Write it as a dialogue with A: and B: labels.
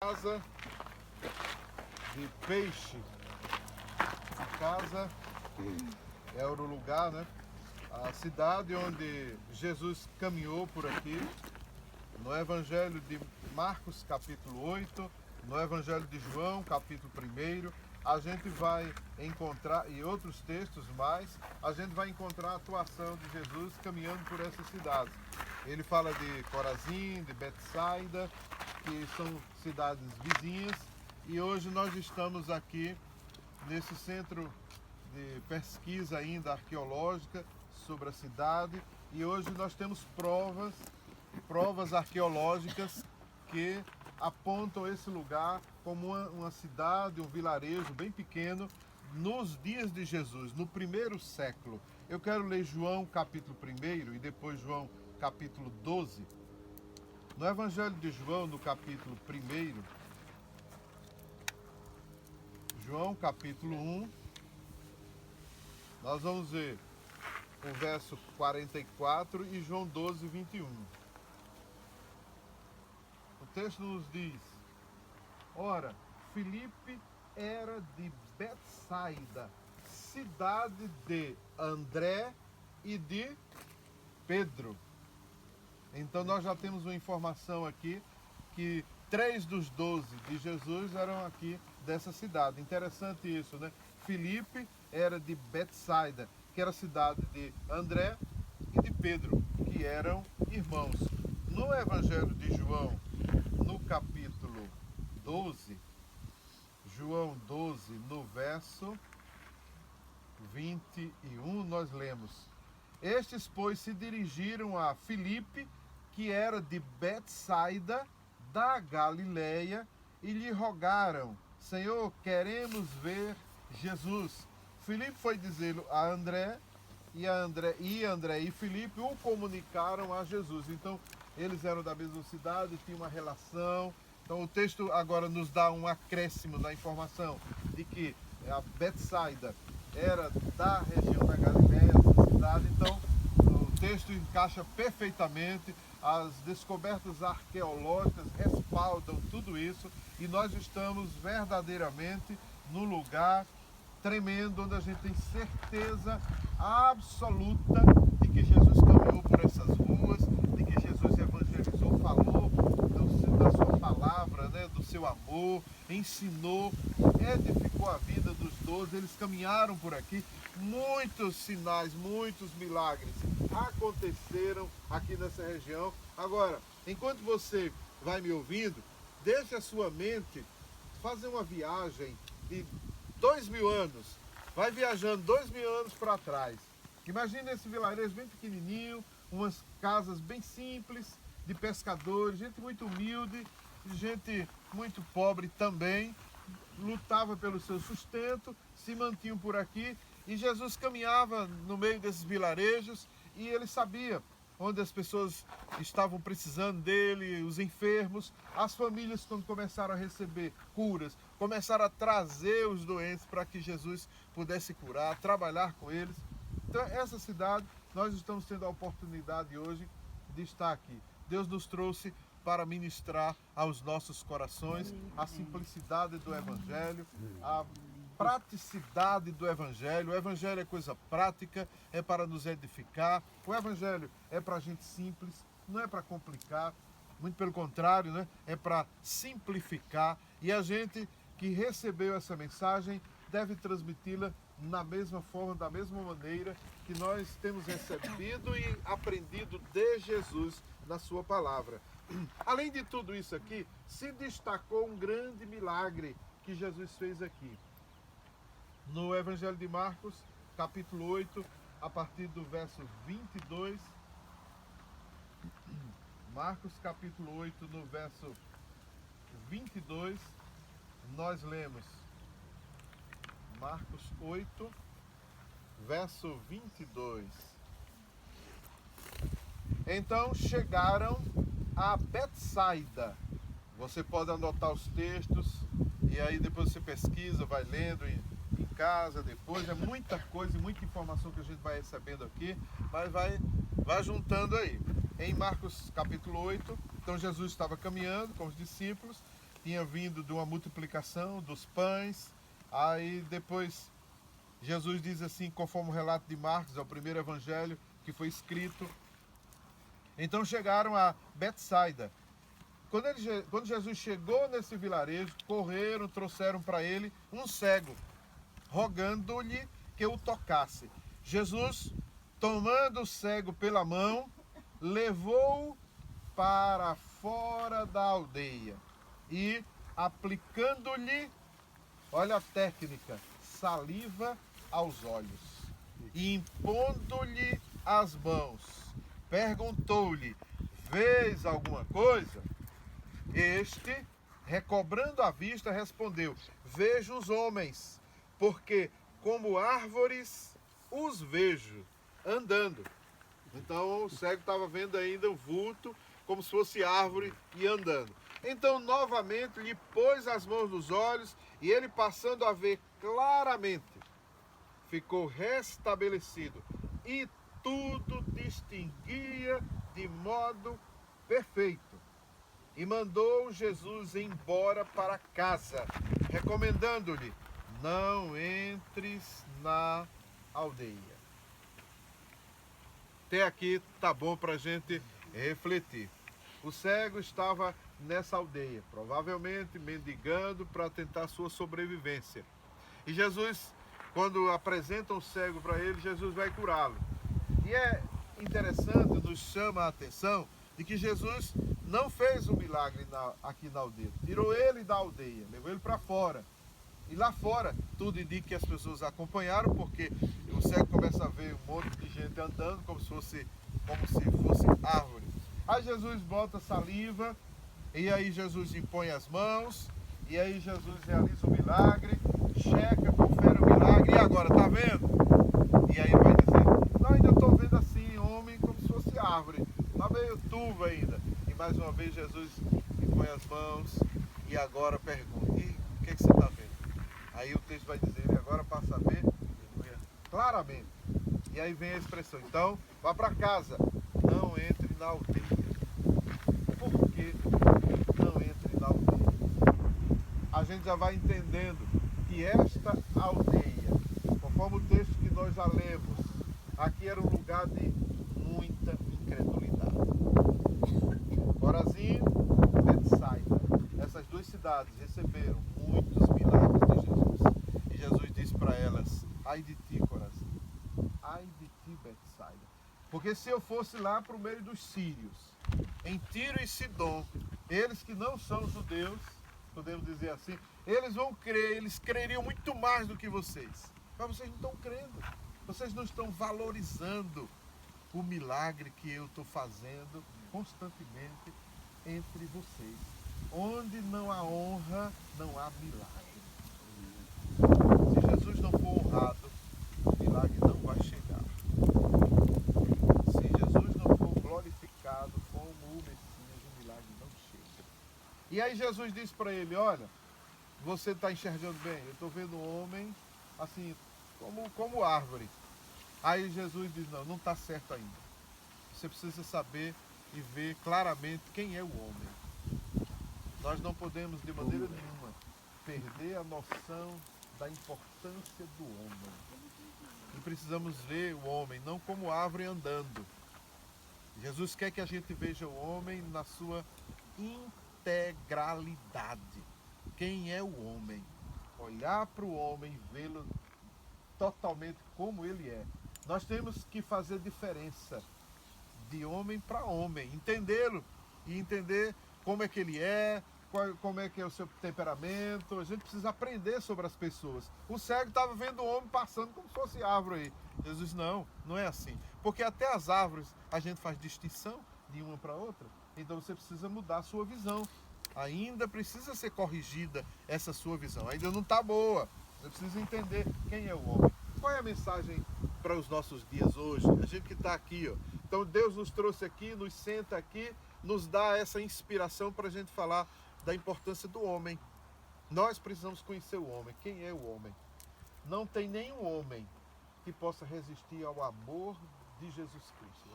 A: casa de peixe. A casa era o lugar, né? A cidade onde Jesus caminhou por aqui. No Evangelho de Marcos, capítulo 8, no Evangelho de João, capítulo 1, a gente vai encontrar, e outros textos mais, a gente vai encontrar a atuação de Jesus caminhando por essas cidades. Ele fala de Corazim, de Betsaida, que são cidades vizinhas, e hoje nós estamos aqui nesse centro de pesquisa ainda arqueológica sobre a cidade, e hoje nós temos provas arqueológicas que apontam esse lugar como uma cidade, um vilarejo bem pequeno nos dias de Jesus, no primeiro século. Eu quero ler João capítulo 1 e depois João capítulo 12. No Evangelho de João, no capítulo 1, João capítulo 1, nós vamos ver o verso 44 e João 12, 21. O texto nos diz: ora, Filipe era de Betsaida, cidade de André e de Pedro. Então nós já temos uma informação aqui que 3 dos 12 de Jesus eram aqui dessa cidade. Interessante isso, né? Filipe era de Betsaida, que era a cidade de André e de Pedro, que eram irmãos. No Evangelho de João, no capítulo 12, João 12, no verso 21, nós lemos: estes, pois, se dirigiram a Filipe, que era de Betsaida, da Galileia, e lhe rogaram: Senhor, queremos ver Jesus. Filipe foi dizê-lo a André, e André e Filipe o comunicaram a Jesus. Então, eles eram da mesma cidade, tinham uma relação. Então, o texto agora nos dá um acréscimo na informação de que a Betsaida era da região da Galileia, essa cidade. Então, o texto encaixa perfeitamente, as descobertas arqueológicas respaldam tudo isso, e nós estamos verdadeiramente no lugar tremendo, onde a gente tem certeza absoluta de que Jesus caminhou por essas ruas, de que Jesus evangelizou, falou da sua palavra, né, do seu amor, ensinou, edificou a vida dos 12, eles caminharam por aqui. Muitos sinais, muitos milagres aconteceram aqui nessa região. Agora, enquanto você vai me ouvindo, deixe a sua mente fazer uma viagem de 2000 anos. Vai viajando 2000 anos para trás. Imagina esse vilarejo bem pequenininho, umas casas bem simples, de pescadores, gente muito humilde, gente muito pobre também, lutava pelo seu sustento, se mantinham por aqui, e Jesus caminhava no meio desses vilarejos, e ele sabia onde as pessoas estavam precisando dele, os enfermos, as famílias, quando começaram a receber curas, começaram a trazer os doentes para que Jesus pudesse curar, trabalhar com eles. Então, essa cidade, nós estamos tendo a oportunidade hoje de estar aqui. Deus nos trouxe para ministrar aos nossos corações a simplicidade do Evangelho, a praticidade do Evangelho. O Evangelho é coisa prática, é para nos edificar. O Evangelho é para gente simples, não é para complicar, muito pelo contrário, né? É para simplificar. E a gente que recebeu essa mensagem deve transmiti-la na mesma forma, da mesma maneira que nós temos recebido e aprendido de Jesus na sua palavra. Além de tudo isso aqui, se destacou um grande milagre que Jesus fez aqui. No Evangelho de Marcos, capítulo 8, a partir do verso 22. Marcos, capítulo 8, no verso 22, nós lemos. Marcos 8, verso 22. Então chegaram a Betsaida. Você pode anotar os textos e aí depois você pesquisa, vai lendo em casa depois. É muita coisa e muita informação que a gente vai recebendo aqui, mas vai juntando aí. Em Marcos capítulo 8, então Jesus estava caminhando com os discípulos tinha vindo de uma multiplicação dos pães. Aí depois Jesus diz assim, conforme o relato de Marcos, é o primeiro evangelho que foi escrito. Então chegaram a Betsaida. Quando Jesus chegou nesse vilarejo, correram, trouxeram para ele um cego, rogando-lhe que o tocasse. Jesus, tomando o cego pela mão, levou-o para fora da aldeia e, aplicando-lhe, olha a técnica, saliva aos olhos, e impondo-lhe as mãos, perguntou-lhe, vês alguma coisa? Este, recobrando a vista, respondeu, vejo os homens, porque como árvores os vejo andando. Então o cego estava vendo ainda o vulto, como se fosse árvore e andando. Então novamente lhe pôs as mãos nos olhos e ele, passando a ver claramente, ficou restabelecido e tudo distinguia de modo perfeito. E mandou Jesus embora para casa, recomendando-lhe, não entres na aldeia. Até aqui tá bom para a gente refletir. O cego estava nessa aldeia, provavelmente mendigando para tentar sua sobrevivência. E Jesus, quando apresenta o cego para ele, Jesus vai curá-lo. E é interessante, nos chama a atenção, de que Jesus não fez o milagre aqui na aldeia. Tirou ele da aldeia, levou ele para fora. E lá fora, tudo indica que as pessoas acompanharam, porque o cego começa a ver um monte de gente andando, como se fosse árvore. Aí Jesus bota saliva, e aí Jesus impõe as mãos, e aí Jesus realiza o milagre, checa, confere o milagre, e agora, tá vendo? E aí vai dizer, não, ainda estou vendo assim, homem como se fosse árvore, está meio turvo ainda. E mais uma vez Jesus impõe as mãos, e agora pergunta, e o que você está vendo? Aí o texto vai dizer, ele agora passa a ver claramente. E aí vem a expressão, então, vá para casa, não entre na aldeia. Por que não entre na aldeia? A gente já vai entendendo que esta aldeia, conforme o texto que nós já lemos, aqui era um lugar de muita incredulidade. Corazim, Betsaida, essas duas cidades receberam muitos milagres de Jesus. E Jesus diz para elas, ai de ti, Corazim, ai de ti, Betsaida. Porque se eu fosse lá para o meio dos sírios, em Tiro e Sidom, eles que não são judeus, podemos dizer assim, eles vão crer, eles creriam muito mais do que vocês. Mas vocês não estão crendo, vocês não estão valorizando o milagre que eu estou fazendo constantemente entre vocês. Onde não há honra, não há milagre. Se Jesus não for honrado, o milagre não vai chegar. Se Jesus não for glorificado como o Messias, o milagre não chega. E aí Jesus disse para ele, olha, você está enxergando bem, eu estou vendo um homem assim, como árvore. Aí Jesus diz, não está certo ainda. Você precisa saber e ver claramente quem é o homem. Nós não podemos de maneira nenhuma perder a noção da importância do homem. E precisamos ver o homem não como árvore andando. Jesus quer que a gente veja o homem na sua integralidade. Quem é o homem? Olhar para o homem e vê-lo totalmente como ele é. Nós temos que fazer diferença de homem para homem, entendê-lo e entender como é que ele é, como é que é o seu temperamento. A gente precisa aprender sobre as pessoas. O cego estava vendo o homem passando como se fosse árvore aí. Jesus, não é assim. Porque até as árvores a gente faz distinção de uma para outra. Então você precisa mudar a sua visão. Ainda precisa ser corrigida essa sua visão. Ainda não está boa. Você precisa entender quem é o homem. Qual é a mensagem para os nossos dias hoje? A gente que está aqui, ó. Então Deus nos trouxe aqui, nos senta aqui, nos dá essa inspiração para a gente falar da importância do homem. Nós precisamos conhecer o homem. Quem é o homem? Não tem nenhum homem que possa resistir ao amor de Jesus Cristo.